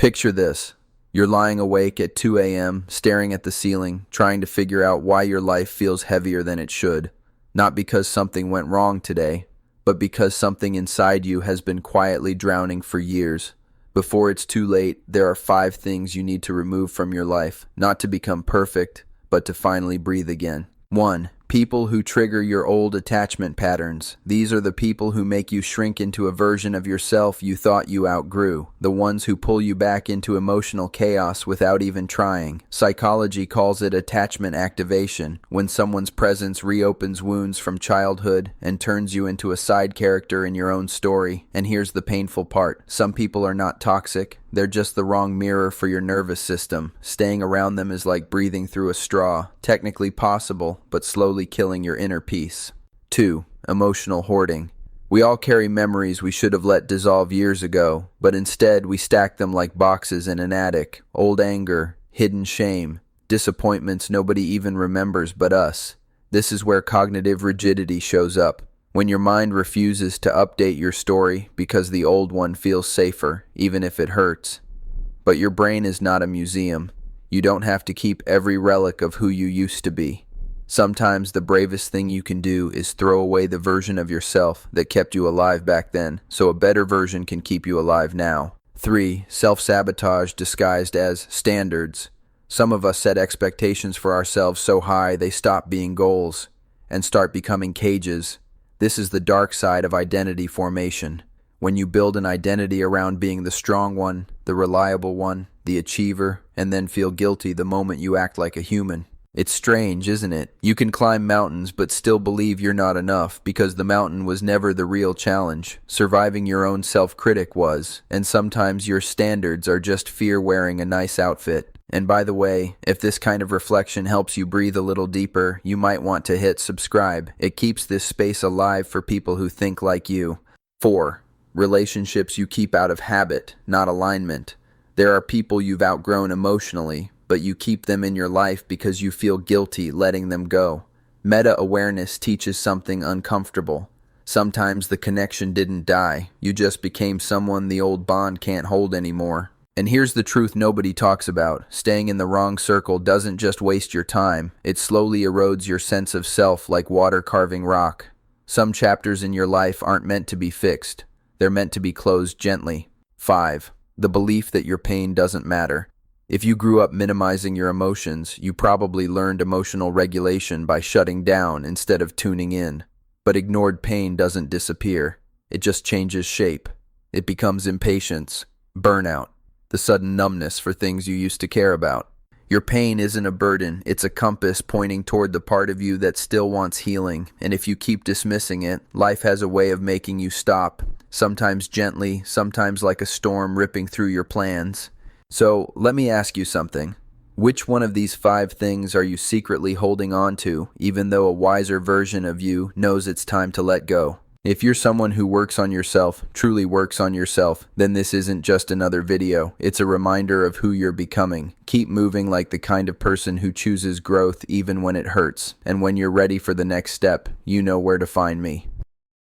Picture this. You're lying awake at 2 a.m., staring at the ceiling, trying to figure out why your life feels heavier than it should. Not because something went wrong today, but because something inside you has been quietly drowning for years. Before it's too late, there are 5 things you need to remove from your life, not to become perfect, but to finally breathe again. 1. People who trigger your old attachment patterns. These are the people who make you shrink into a version of yourself you thought you outgrew. The ones who pull you back into emotional chaos without even trying. Psychology calls it attachment activation, when someone's presence reopens wounds from childhood and turns you into a side character in your own story. And here's the painful part. Some people are not toxic. They're just the wrong mirror for your nervous system. Staying around them is like breathing through a straw. Technically possible, but slowly killing your inner peace. 2. Emotional hoarding. We all carry memories we should have let dissolve years ago, but instead we stack them like boxes in an attic. Old anger, hidden shame, disappointments nobody even remembers but us. This is where cognitive rigidity shows up. When your mind refuses to update your story because the old one feels safer, even if it hurts. But your brain is not a museum. You don't have to keep every relic of who you used to be. Sometimes the bravest thing you can do is throw away the version of yourself that kept you alive back then, so a better version can keep you alive now. 3. Self-sabotage disguised as standards. Some of us set expectations for ourselves so high they stop being goals and start becoming cages. This is the dark side of identity formation. When you build an identity around being the strong one, the reliable one, the achiever, and then feel guilty the moment you act like a human. It's strange, isn't it? You can climb mountains but still believe you're not enough because the mountain was never the real challenge. Surviving your own self-critic was, and sometimes your standards are just fear wearing a nice outfit. And by the way, if this kind of reflection helps you breathe a little deeper, you might want to hit subscribe. It keeps this space alive for people who think like you. 4. Relationships you keep out of habit, not alignment. There are people you've outgrown emotionally, but you keep them in your life because you feel guilty letting them go. Meta-awareness teaches something uncomfortable. Sometimes the connection didn't die. You just became someone the old bond can't hold anymore. And here's the truth nobody talks about. Staying in the wrong circle doesn't just waste your time. It slowly erodes your sense of self like water carving rock. Some chapters in your life aren't meant to be fixed. They're meant to be closed gently. 5. The belief that your pain doesn't matter. If you grew up minimizing your emotions, you probably learned emotional regulation by shutting down instead of tuning in. But ignored pain doesn't disappear. It just changes shape. It becomes impatience, burnout, the sudden numbness for things you used to care about. Your pain isn't a burden, it's a compass pointing toward the part of you that still wants healing. And if you keep dismissing it, life has a way of making you stop. Sometimes gently, sometimes like a storm ripping through your plans. So, let me ask you something. Which one of these 5 things are you secretly holding on to, even though a wiser version of you knows it's time to let go? If you're someone who works on yourself, truly works on yourself, then this isn't just another video. It's a reminder of who you're becoming. Keep moving like the kind of person who chooses growth even when it hurts. And when you're ready for the next step, you know where to find me.